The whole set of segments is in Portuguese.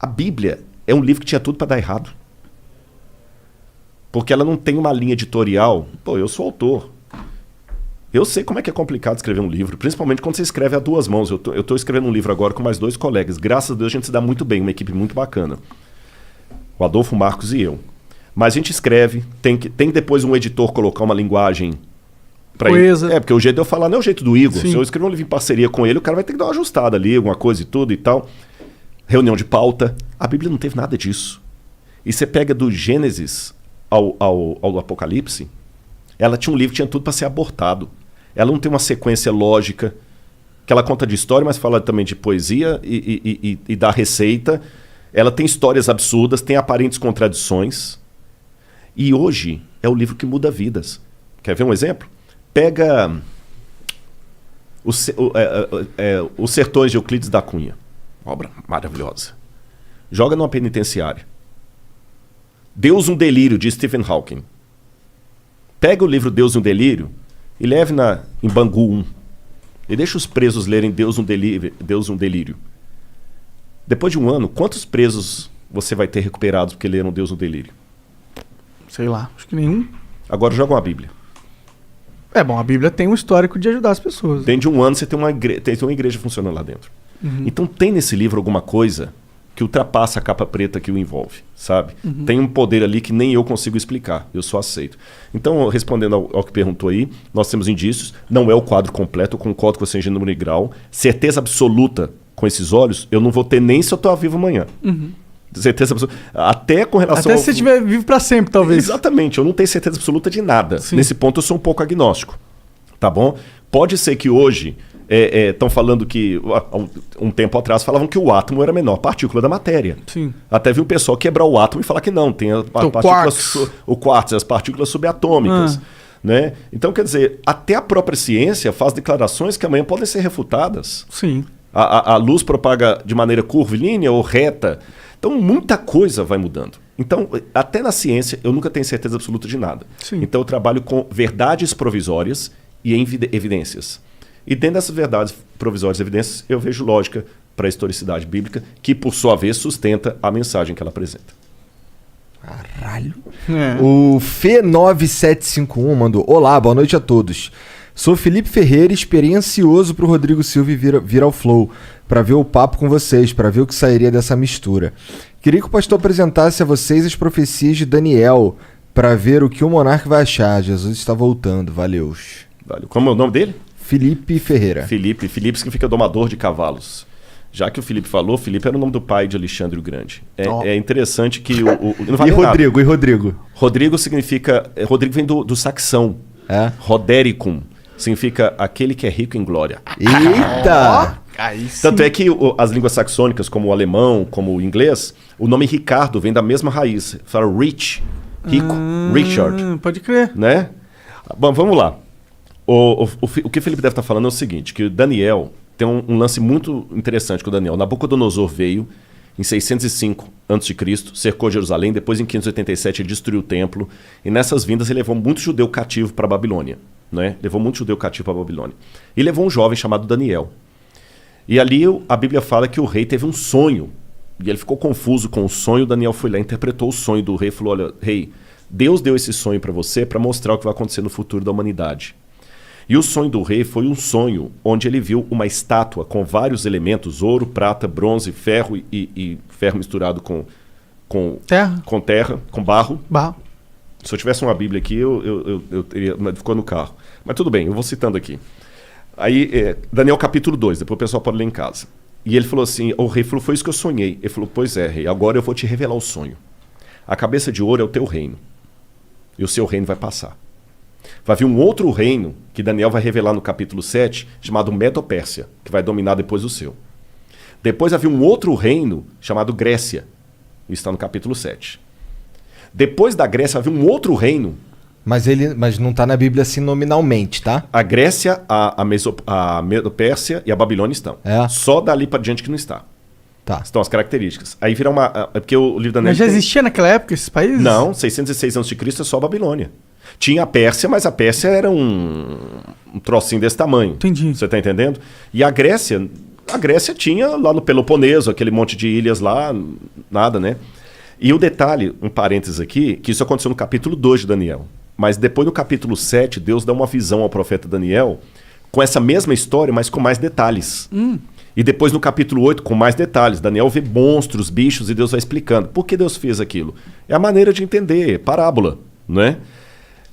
A Bíblia é um livro que tinha tudo para dar errado. Porque ela não tem uma linha editorial. Pô, eu sou autor. Eu sei como é que é complicado escrever um livro, principalmente quando você escreve a duas mãos. Eu tô escrevendo um livro agora com mais 2 colegas. Graças a Deus a gente se dá muito bem, uma equipe muito bacana. O Adolfo, o Marcos e eu. Mas a gente escreve, tem depois um editor colocar uma linguagem pra ele. Porque o jeito de eu falar não é o jeito do Igor. Sim. Se eu escrever um livro em parceria com ele, o cara vai ter que dar uma ajustada ali, alguma coisa e tudo e tal. Reunião de pauta. A Bíblia não teve nada disso. E você pega do Gênesis ao Apocalipse, ela tinha um livro que tinha tudo para ser abortado. Ela não tem uma sequência lógica, que ela conta de história, mas fala também de poesia e da receita. Ela tem histórias absurdas, tem aparentes contradições. E hoje é o livro que muda vidas. Quer ver um exemplo? Pega Os Sertões de Euclides da Cunha. Obra maravilhosa. Joga numa penitenciária. Deus um Delírio, de Stephen Hawking. Pega o livro Deus um Delírio e leve em Bangu 1. E deixa os presos lerem Deus um Delírio. Depois de um ano, quantos presos você vai ter recuperados porque leram Deus um Delírio? Sei lá, acho que nenhum. Agora joga uma Bíblia. Bom, a Bíblia tem um histórico de ajudar as pessoas. Dentro de um ano você tem uma igreja funcionando lá dentro. Uhum. Então tem nesse livro alguma coisa que ultrapassa a capa preta que o envolve, sabe? Uhum. Tem um poder ali que nem eu consigo explicar, eu só aceito. Então, respondendo ao que perguntou aí, nós temos indícios, não é o quadro completo, eu concordo com você em gênero e grau. Certeza absoluta com esses olhos, eu não vou ter nem se eu estou vivo amanhã. Uhum. Certeza absoluta. Até com relação Até se você estiver vivo para sempre, talvez. Exatamente, eu não tenho certeza absoluta de nada. Sim. Nesse ponto eu sou um pouco agnóstico, tá bom? Pode ser que hoje estão falando que, um tempo atrás, falavam que o átomo era a menor partícula da matéria. Sim. Até vi o pessoal quebrar o átomo e falar que não, tem o quartzo, as partículas subatômicas. Né? Então, quer dizer, até a própria ciência faz declarações que amanhã podem ser refutadas. Sim. A luz propaga de maneira curvilínea ou reta. Então, muita coisa vai mudando. Então, até na ciência, eu nunca tenho certeza absoluta de nada. Sim. Então, eu trabalho com verdades provisórias e evidências. E dentro dessas verdades provisórias e evidências, eu vejo lógica para a historicidade bíblica, que, por sua vez, sustenta a mensagem que ela apresenta. Caralho. O Fê9751 mandou: olá, boa noite a todos. Sou Felipe Ferreira e esperei ansioso pro Rodrigo Silva vir ao Flow, para ver o papo com vocês, para ver o que sairia dessa mistura. Queria que o pastor apresentasse a vocês as profecias de Daniel, para ver o que o monarca vai achar. Jesus está voltando. Valeu. Como é o nome dele? Felipe Ferreira. Felipe significa domador de cavalos. Já que o Felipe falou, Felipe era o nome do pai de Alexandre o Grande. É interessante que não vale Rodrigo, nada. E Rodrigo? Rodrigo significa... Rodrigo vem do saxão. Rodericum. Significa aquele que é rico em glória. Eita! Tanto é que as línguas saxônicas, como o alemão, como o inglês, o nome Ricardo vem da mesma raiz. Fala rich, rico, Richard. Pode crer. Né? Bom, vamos lá. O que o Felipe deve estar falando é o seguinte, que o Daniel tem um lance muito interessante com o Daniel. Nabucodonosor veio em 605 a.C., cercou Jerusalém, depois em 587 ele destruiu o templo, e nessas vindas ele levou muito judeu cativo para a Babilônia. Né? Levou muito judeu cativo para a Babilônia. E levou um jovem chamado Daniel. E ali a Bíblia fala que o rei teve um sonho, e ele ficou confuso com o sonho. Daniel foi lá, interpretou o sonho do rei e falou: olha, rei, Deus deu esse sonho para você para mostrar o que vai acontecer no futuro da humanidade. E o sonho do rei foi um sonho onde ele viu uma estátua com vários elementos: ouro, prata, bronze, ferro e ferro misturado com terra, com barro. Se eu tivesse uma Bíblia aqui, eu teria... Ficou no carro. Mas tudo bem, eu vou citando aqui. Aí, Daniel capítulo 2, depois o pessoal pode ler em casa. E ele falou assim, o rei falou: foi isso que eu sonhei. Ele falou: pois é, rei, agora eu vou te revelar o sonho. A cabeça de ouro é o teu reino. E o seu reino vai passar. Vai vir um outro reino, que Daniel vai revelar no capítulo 7, chamado Medo-Pérsia, que vai dominar depois o seu. Depois vai vir um outro reino, chamado Grécia. Isso está no capítulo 7. Depois da Grécia vai vir um outro reino. Mas não está na Bíblia assim nominalmente, tá? A Grécia, a Medo-Pérsia e a Babilônia estão. Só dali para diante que não está. Tá. Estão as características. Aí vira uma... porque o livro da Mas já existia naquela época esses países? Não, 606 a.C. é só a Babilônia. Tinha a Pérsia, mas a Pérsia era um trocinho desse tamanho. Entendi. Você está entendendo? E a Grécia tinha lá no Peloponeso, aquele monte de ilhas lá, nada, né? E o detalhe, um parênteses aqui, que isso aconteceu no capítulo 2 de Daniel. Mas depois no capítulo 7, Deus dá uma visão ao profeta Daniel com essa mesma história, mas com mais detalhes. E depois no capítulo 8, com mais detalhes. Daniel vê monstros, bichos, e Deus vai explicando. Por que Deus fez aquilo? É a maneira de entender, parábola, não é?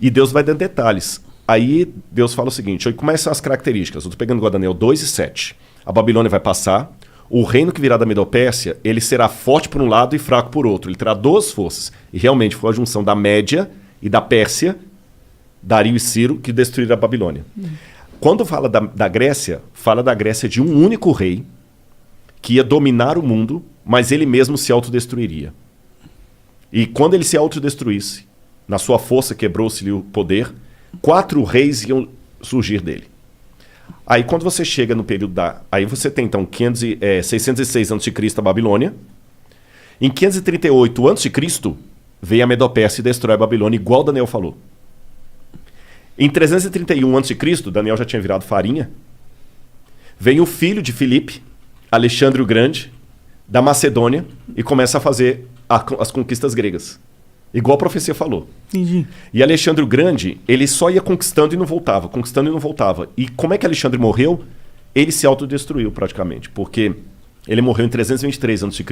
E Deus vai dando detalhes. Aí Deus fala o seguinte, como são as características? Eu estou pegando igual Daniel 2 e 7. A Babilônia vai passar, o reino que virá da Medo-Pérsia, ele será forte por um lado e fraco por outro. Ele terá duas forças. E realmente foi a junção da Média e da Pérsia, Dario e Ciro, que destruíram a Babilônia. Quando fala da Grécia, fala da Grécia de um único rei que ia dominar o mundo, mas ele mesmo se autodestruiria. E quando ele se autodestruísse, na sua força quebrou-se-lhe o poder, 4 reis iam surgir dele. Aí quando você chega no período da... Aí você tem então 606 a.C. a Babilônia. Em 538 a.C. veio a Medo-Pérsia e destrói a Babilônia, igual Daniel falou. Em 331 a.C., Daniel já tinha virado farinha, vem o filho de Filipe, Alexandre o Grande, da Macedônia, e começa a fazer as conquistas gregas. Igual a profecia falou. Entendi. E Alexandre o Grande, ele só ia conquistando e não voltava, conquistando e não voltava. E como é que Alexandre morreu? Ele se autodestruiu praticamente, porque ele morreu em 323 a.C.,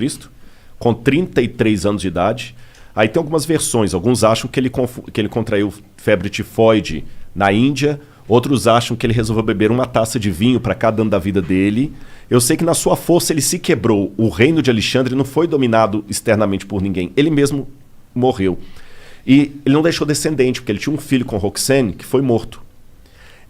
com 33 anos de idade. Aí tem algumas versões, alguns acham que ele contraiu febre tifoide na Índia, outros acham que ele resolveu beber uma taça de vinho para cada ano da vida dele. Eu sei que na sua força ele se quebrou. O reino de Alexandre não foi dominado externamente por ninguém. Ele mesmo morreu. E ele não deixou descendente, porque ele tinha um filho com Roxane que foi morto.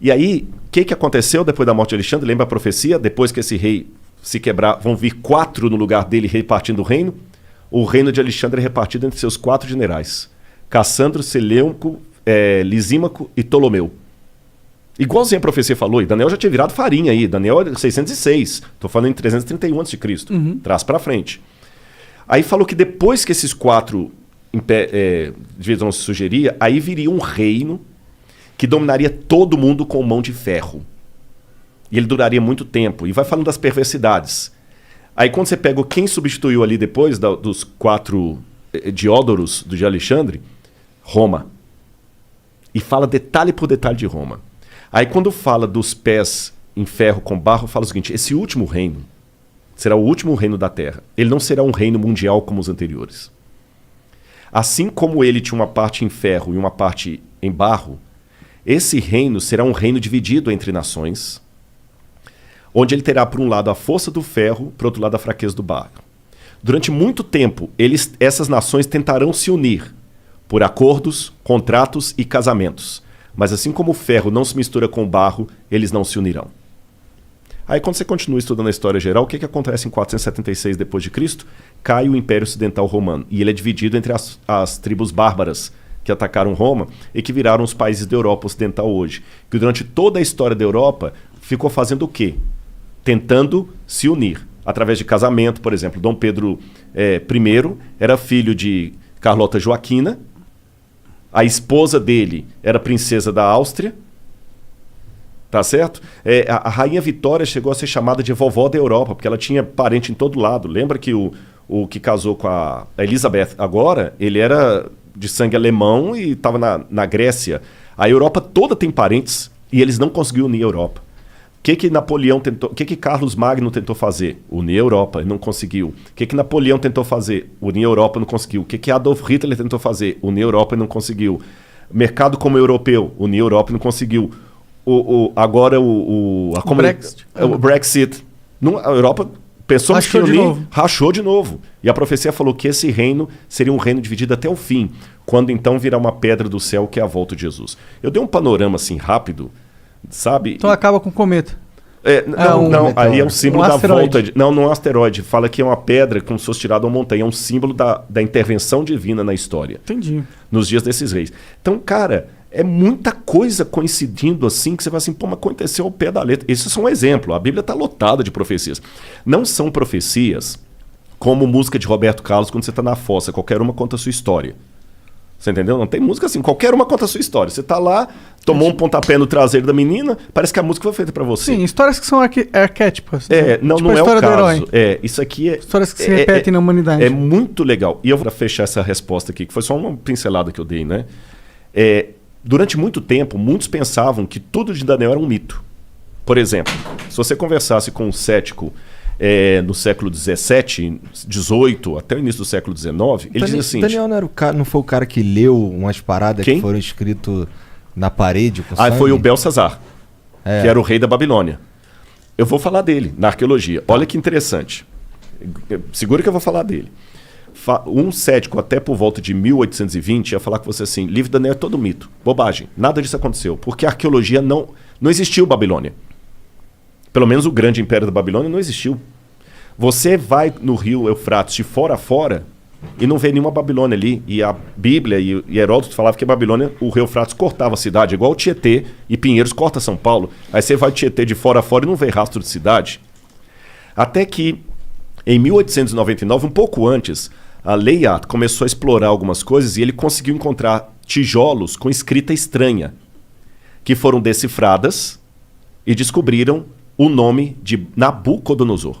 E aí, o que aconteceu depois da morte de Alexandre? Lembra a profecia? Depois que esse rei se quebrar, vão vir 4 no lugar dele repartindo o reino. O reino de Alexandre é repartido entre seus 4 generais. Cassandro, Seleuco, Lisímaco e Ptolomeu. Igualzinho a profecia falou, e Daniel já tinha virado farinha aí. Daniel é 606, estou falando em 331 a.C., traz para frente. Aí falou que depois que esses 4 divisões se sugeria, aí viria um reino que dominaria todo mundo com mão de ferro. E ele duraria muito tempo. E vai falando das perversidades. Aí quando você pega quem substituiu ali depois dos 4 Diódoros de Alexandre, Roma. E fala detalhe por detalhe de Roma. Aí quando fala dos pés em ferro com barro, fala o seguinte, esse último reino será o último reino da Terra. Ele não será um reino mundial como os anteriores. Assim como ele tinha uma parte em ferro e uma parte em barro, esse reino será um reino dividido entre nações, onde ele terá, por um lado, a força do ferro, por outro lado, a fraqueza do barro. Durante muito tempo, essas nações tentarão se unir por acordos, contratos e casamentos. Mas assim como o ferro não se mistura com o barro, eles não se unirão. Aí quando você continua estudando a história geral, o que acontece em 476 d.C.? Cai o Império Ocidental Romano. E ele é dividido entre as tribos bárbaras que atacaram Roma e que viraram os países da Europa Ocidental hoje. Que durante toda a história da Europa ficou fazendo o quê? Tentando se unir. Através de casamento, por exemplo. Dom Pedro I era filho de Carlota Joaquina. A esposa dele era princesa da Áustria. Tá certo? A Rainha Vitória chegou a ser chamada de vovó da Europa, porque ela tinha parente em todo lado. Lembra que o que casou com a Elizabeth agora, ele era de sangue alemão e estava na Grécia. A Europa toda tem parentes e eles não conseguiram unir a Europa. O que Napoleão tentou? O que Carlos Magno tentou fazer? Unir a Europa, ele não conseguiu. O que Napoleão tentou fazer? Unir a Europa, não conseguiu. O que Adolf Hitler tentou fazer? Unir a Europa e não conseguiu. Mercado como europeu, unir a Europa e não conseguiu. Agora o Brexit. A Europa pensou rachou que de novo. Rachou de novo. E a profecia falou que esse reino seria um reino dividido até o fim, quando então virá uma pedra do céu que é a volta de Jesus. Eu dei um panorama assim rápido, sabe? Então acaba com o cometa. Não, aí é um símbolo da asteroide. volta. Não é um asteroide. Fala que é uma pedra como se fosse tirada de uma montanha. É um símbolo da intervenção divina na história. Entendi. Nos dias desses reis. Então, cara, é muita coisa coincidindo assim que você vai assim, mas aconteceu ao pé da letra. Isso é só um exemplo. A Bíblia está lotada de profecias. Não são profecias como música de Roberto Carlos quando você está na fossa. Qualquer uma conta a sua história. Você entendeu? Não tem música assim. Qualquer uma conta a sua história. Você tá lá, tomou um pontapé no traseiro da menina, parece que a música foi feita pra você. Sim, histórias que são arquéticas. Não, tipo não a é o história do caso. herói. Isso aqui é... Histórias que se repetem na humanidade. É muito legal. E eu vou fechar essa resposta aqui, que foi só uma pincelada que eu dei, né? Durante muito tempo, muitos pensavam que tudo de Daniel era um mito. Por exemplo, se você conversasse com um cético no século XVII, XVIII, até o início do século XIX, ele dizia assim... Daniel não foi o cara que leu umas paradas que foram escritas na parede com sangue? Foi o Belsazar, que era o rei da Babilônia. Eu vou falar dele na arqueologia. Olha que interessante. Segura que eu vou falar dele. Um cético até por volta de 1820 ia falar com você assim, livro de Daniel é todo mito, bobagem, nada disso aconteceu, porque a arqueologia não existiu Babilônia. Pelo menos o grande império da Babilônia não existiu. Você vai no rio Eufrates de fora a fora e não vê nenhuma Babilônia ali. E a Bíblia e Heródoto falavam que a Babilônia, o rio Eufrates cortava a cidade, igual o Tietê e Pinheiros corta São Paulo. Aí você vai Tietê de fora a fora e não vê rastro de cidade. Até que, em 1899, um pouco antes, a Layard começou a explorar algumas coisas e ele conseguiu encontrar tijolos com escrita estranha, que foram decifradas e descobriram o nome de Nabucodonosor.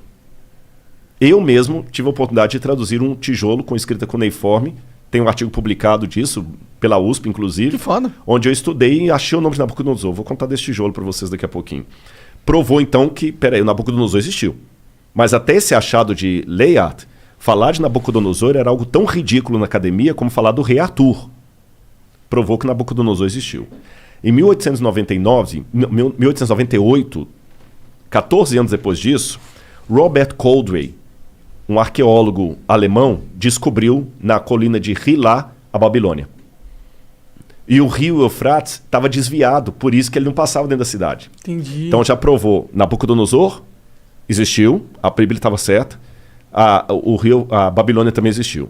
Eu mesmo tive a oportunidade de traduzir um tijolo com escrita cuneiforme. Tem um artigo publicado disso, pela USP, inclusive. Que foda. Onde eu estudei e achei o nome de Nabucodonosor. Vou contar desse tijolo para vocês daqui a pouquinho. Provou, então, que, o Nabucodonosor existiu. Mas até esse achado de Layard, falar de Nabucodonosor era algo tão ridículo na academia como falar do rei Arthur. Provou que Nabucodonosor existiu. Em 1898, 14 anos depois disso, Robert Coldray, um arqueólogo alemão, descobriu na colina de Hilá a Babilônia. E o rio Eufrates estava desviado, por isso que ele não passava dentro da cidade. Entendi. Então já provou, Nabucodonosor existiu, a Bíblia estava certa, a Babilônia também existiu.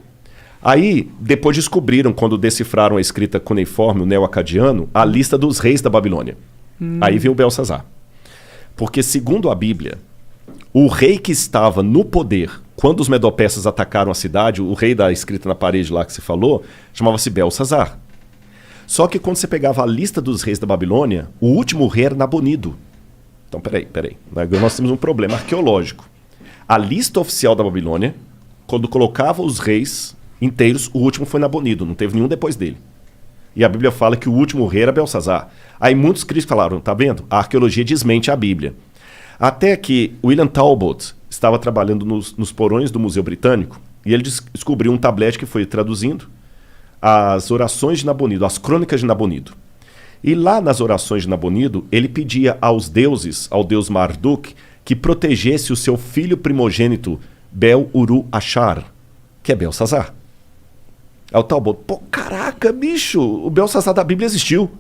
Aí, depois descobriram, quando decifraram a escrita cuneiforme, o neo-acadiano, a lista dos reis da Babilônia. Aí veio o Belsazar. Porque, segundo a Bíblia, o rei que estava no poder quando os medo-persas atacaram a cidade, o rei da escrita na parede lá que você falou, chamava-se Belsazar. Só que quando você pegava a lista dos reis da Babilônia, o último rei era Nabonido. Então, peraí. Agora nós temos um problema arqueológico. A lista oficial da Babilônia, quando colocava os reis inteiros, o último foi Nabonido, não teve nenhum depois dele. E a Bíblia fala que o último rei era Belsazar. Aí muitos críticos falaram, tá vendo? A arqueologia desmente a Bíblia. Até que William Talbot estava trabalhando nos porões do Museu Britânico e ele descobriu um tablete que foi traduzindo as orações de Nabonido, as crônicas de Nabonido. E lá nas orações de Nabonido, ele pedia aos deuses, ao deus Marduk, que protegesse o seu filho primogênito Bel-Uru-Achar, que é Belsazar. Aí o Talbot, caraca, bicho, o Belsazar da Bíblia existiu.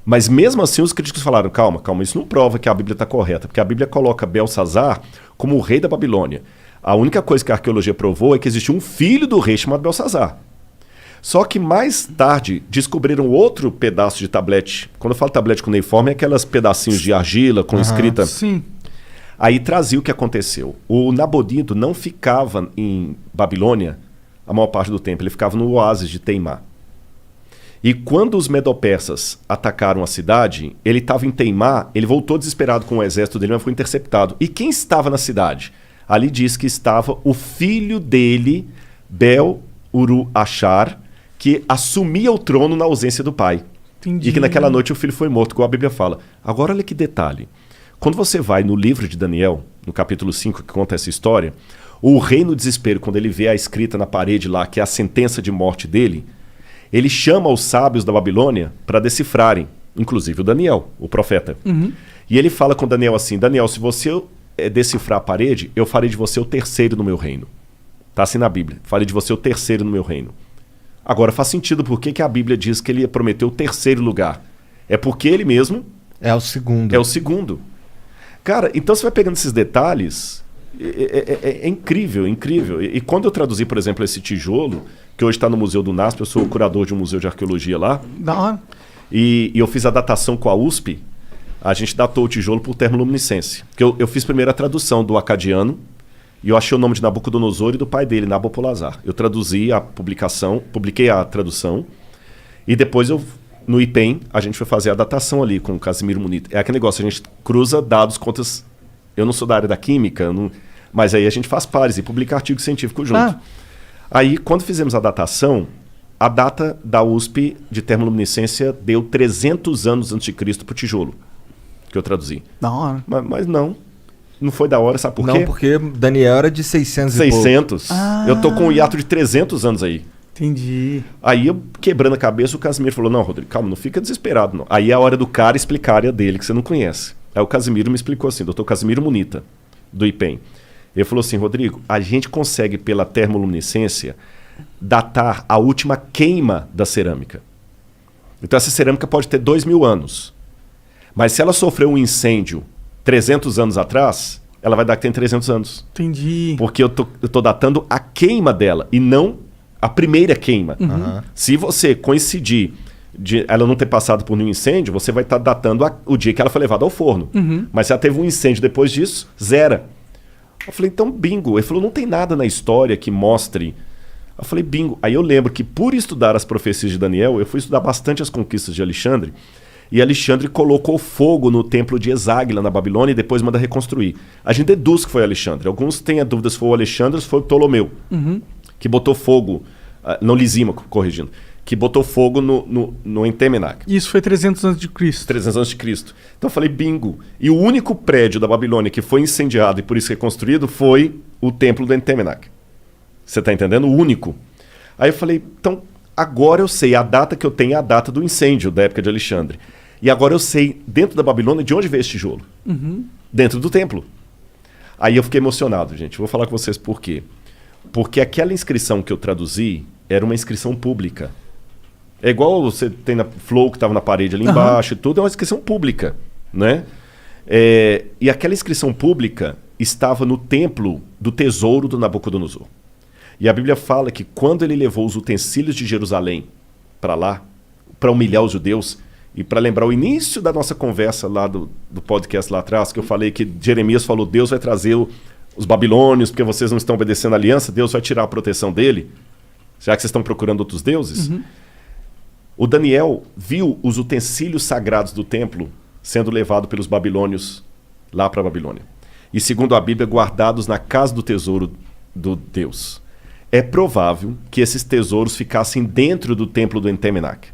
Mas mesmo assim os críticos falaram, calma, isso não prova que a Bíblia está correta, porque a Bíblia coloca Belsazar como o rei da Babilônia. A única coisa que a arqueologia provou é que existiu um filho do rei chamado Belsazar. Só que mais tarde descobriram outro pedaço de tablete. Quando eu falo tablete cuneiforme, é aquelas pedacinhos de argila com escrita. Sim. Aí trazia o que aconteceu. O Nabonido não ficava em Babilônia a maior parte do tempo, ele ficava no oásis de Teimá. E quando os medo-persas atacaram a cidade, ele estava em Teimá, ele voltou desesperado com o exército dele, mas foi interceptado. E quem estava na cidade? Ali diz que estava o filho dele, Bel-Uru-Achar, que assumia o trono na ausência do pai. Entendi. E que naquela noite o filho foi morto, como a Bíblia fala. Agora olha que detalhe. Quando você vai no livro de Daniel, no capítulo 5, que conta essa história, o rei no desespero, quando ele vê a escrita na parede lá, que é a sentença de morte dele, ele chama os sábios da Babilônia para decifrarem, inclusive o Daniel, o profeta. E ele fala com Daniel assim, Daniel, se você decifrar a parede, eu farei de você o terceiro no meu reino. Está assim na Bíblia, farei de você o terceiro no meu reino. Agora faz sentido por que a Bíblia diz que ele prometeu o terceiro lugar. É porque ele mesmo... É o segundo. É o segundo. Cara, então você vai pegando esses detalhes... É incrível, incrível. E quando eu traduzi, por exemplo, esse tijolo, que hoje está no Museu do NASP, eu sou o curador de um museu de arqueologia lá. Da hora. E eu fiz a datação com a USP, a gente datou o tijolo por termoluminescência. Porque eu fiz primeiro a tradução do acadiano, e eu achei o nome de Nabucodonosor e do pai dele, Nabopolassar. Eu traduzi a publicação, publiquei a tradução, e depois no IPEM, a gente foi fazer a datação ali com o Casimiro Munita. É aquele negócio, a gente cruza dados, contas. Eu não sou da área da química, mas aí a gente faz pares e publica artigo científico junto. Aí, quando fizemos a datação, a data da USP de termoluminescência deu 300 anos antes de Cristo para o tijolo, que eu traduzi. Da hora. Mas não foi da hora, sabe por quê? Não, porque Daniel era de 600 e pouco. 600. Eu tô com um hiato de 300 anos aí. Entendi. Aí, eu quebrando a cabeça, o Casimiro falou, não, Rodrigo, calma, não fica desesperado, não. Aí é a hora do cara explicar a área dele, que você não conhece. Aí o Casimiro me explicou assim, doutor Casimiro Munita, do IPEM. Ele falou assim, Rodrigo, a gente consegue, pela termoluminescência, datar a última queima da cerâmica. Então essa cerâmica pode ter 2.000 anos. Mas se ela sofreu um incêndio 300 anos atrás, ela vai dar que tem 300 anos. Entendi. Porque eu tô datando a queima dela e não a primeira queima. Se você coincidir de ela não ter passado por nenhum incêndio, você vai estar datando o dia que ela foi levada ao forno. Mas se ela teve um incêndio depois disso, zera. Eu falei, então bingo. Ele falou, não tem nada na história que mostre. Eu falei, bingo. Aí eu lembro que por estudar as profecias de Daniel, eu fui estudar bastante as conquistas de Alexandre, e Alexandre colocou fogo no templo de Eságila, na Babilônia, e depois manda reconstruir. A gente deduz que foi Alexandre. Alguns têm a dúvida se foi o Alexandre ou se foi o Ptolomeu, que botou fogo, não Lisímaco, corrigindo, que botou fogo no Entemenac. Isso foi 300 anos de Cristo. 300 anos de Cristo. Então eu falei, bingo. E o único prédio da Babilônia que foi incendiado e por isso reconstruído foi o templo do Entemenac. Você está entendendo? O único. Aí eu falei, então agora eu sei, a data que eu tenho é a data do incêndio da época de Alexandre. E agora eu sei, dentro da Babilônia, de onde veio esse tijolo. Dentro do templo. Aí eu fiquei emocionado, gente. Vou falar com vocês por quê. Porque aquela inscrição que eu traduzi era uma inscrição pública. É igual você tem na Flow que estava na parede ali embaixo e tudo, é uma inscrição pública, né? E aquela inscrição pública estava no templo do tesouro do Nabucodonosor. E a Bíblia fala que quando ele levou os utensílios de Jerusalém para lá, para humilhar os judeus, e para lembrar o início da nossa conversa lá do podcast lá atrás, que eu falei que Jeremias falou, Deus vai trazer os babilônios, porque vocês não estão obedecendo a aliança, Deus vai tirar a proteção dele, já que vocês estão procurando outros deuses. O Daniel viu os utensílios sagrados do templo sendo levados pelos babilônios lá para a Babilônia. E segundo a Bíblia, guardados na casa do tesouro do Deus. É provável que esses tesouros ficassem dentro do templo do Entemenac.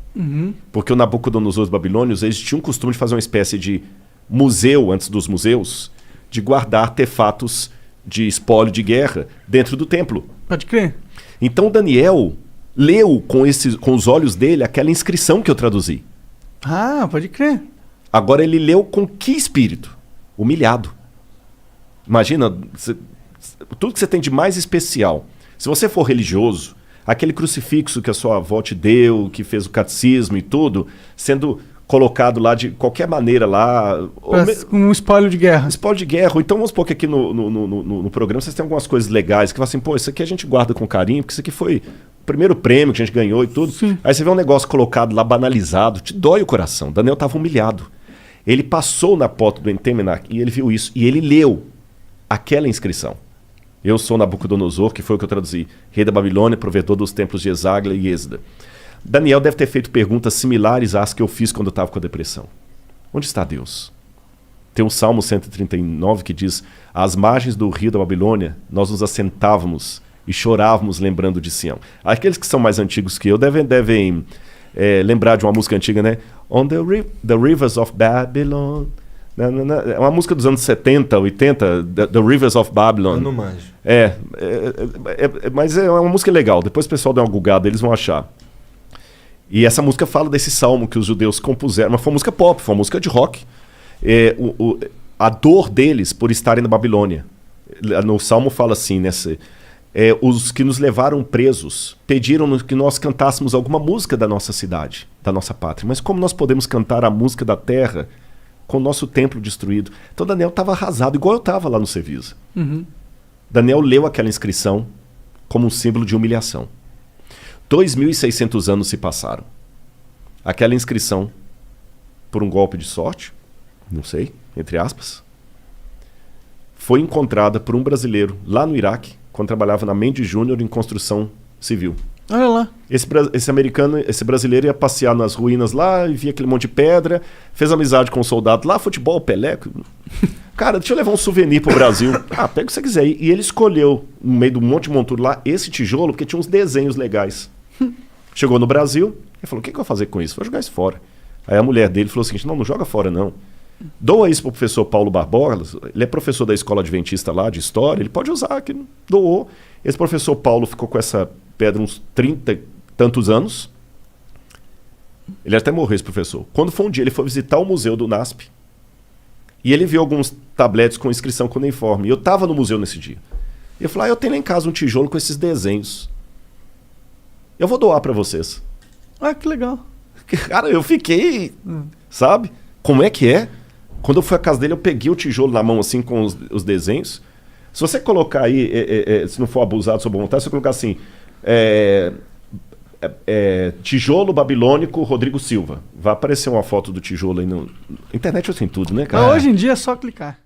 Porque o Nabucodonosor dos babilônios, eles tinham o costume de fazer uma espécie de museu, antes dos museus, de guardar artefatos de espólio de guerra dentro do templo. Pode crer. Então Daniel leu com os olhos dele aquela inscrição que eu traduzi. Pode crer. Agora ele leu com que espírito? Humilhado. Imagina, tudo que você tem de mais especial. Se você for religioso, aquele crucifixo que a sua avó te deu, que fez o catecismo e tudo, sendo colocado lá de qualquer maneira lá... Com um espólio de guerra. Espólio de guerra. Ou então vamos supor que aqui no programa vocês têm algumas coisas legais, que falam assim, pô, isso aqui a gente guarda com carinho, porque isso aqui foi o primeiro prêmio que a gente ganhou e tudo. Sim. Aí você vê um negócio colocado lá, banalizado, te dói o coração. Daniel estava humilhado. Ele passou na porta do Entemenac e ele viu isso. E ele leu aquela inscrição. Eu sou Nabucodonosor, que foi o que eu traduzi. Rei da Babilônia, provedor dos templos de Eságila e Êxida. Daniel deve ter feito perguntas similares às que eu fiz quando eu estava com a depressão. Onde está Deus? Tem o Salmo 139 que diz, às margens do rio da Babilônia, nós nos assentávamos e chorávamos lembrando de Sião. Aqueles que são mais antigos que eu devem lembrar de uma música antiga, né? On the rivers of Babylon... É uma música dos anos 70, 80, The Rivers of Babylon. Eu não manjo. Mas é uma música legal. Depois o pessoal dá uma gulgada, eles vão achar. E essa música fala desse salmo que os judeus compuseram. Mas foi uma música pop, foi uma música de rock. A dor deles por estarem na Babilônia. No salmo fala assim, os que nos levaram presos pediram que nós cantássemos alguma música da nossa cidade, da nossa pátria. Mas como nós podemos cantar a música da terra com o nosso templo destruído? Então Daniel estava arrasado, igual eu estava lá no Cevisa. Daniel leu aquela inscrição como um símbolo de humilhação. 2.600 anos se passaram. Aquela inscrição, por um golpe de sorte, não sei, entre aspas, foi encontrada por um brasileiro lá no Iraque, quando trabalhava na Mendes Júnior em construção civil. Olha lá. Esse brasileiro ia passear nas ruínas lá e via aquele monte de pedra, fez amizade com um soldado lá, futebol, Pelé. Cara, deixa eu levar um souvenir pro Brasil. Pega o que você quiser. E ele escolheu, no meio do monte de monturo lá, esse tijolo, porque tinha uns desenhos legais. Chegou no Brasil e falou, o que eu vou fazer com isso? Vou jogar isso fora. Aí a mulher dele falou o seguinte, não joga fora não. Doa isso pro professor Paulo Barbosa, ele é professor da escola adventista lá, de história, ele pode usar, que doou. Esse professor Paulo ficou com essa pedra uns 30 e tantos anos. Ele até morreu, esse professor. Quando foi um dia, ele foi visitar o museu do NASP e ele viu alguns tabletes com inscrição cuneiforme. E eu estava no museu nesse dia. E eu falei, eu tenho lá em casa um tijolo com esses desenhos. Eu vou doar para vocês. Que legal. Cara, eu fiquei, sabe? Como é que é? Quando eu fui à casa dele, eu peguei o tijolo na mão, assim, com os desenhos. Se você colocar aí, se não for abusado sobre vontade, se você colocar assim, tijolo babilônico Rodrigo Silva. Vai aparecer uma foto do tijolo aí. Na internet tem tudo, né, cara? Hoje em dia é só clicar.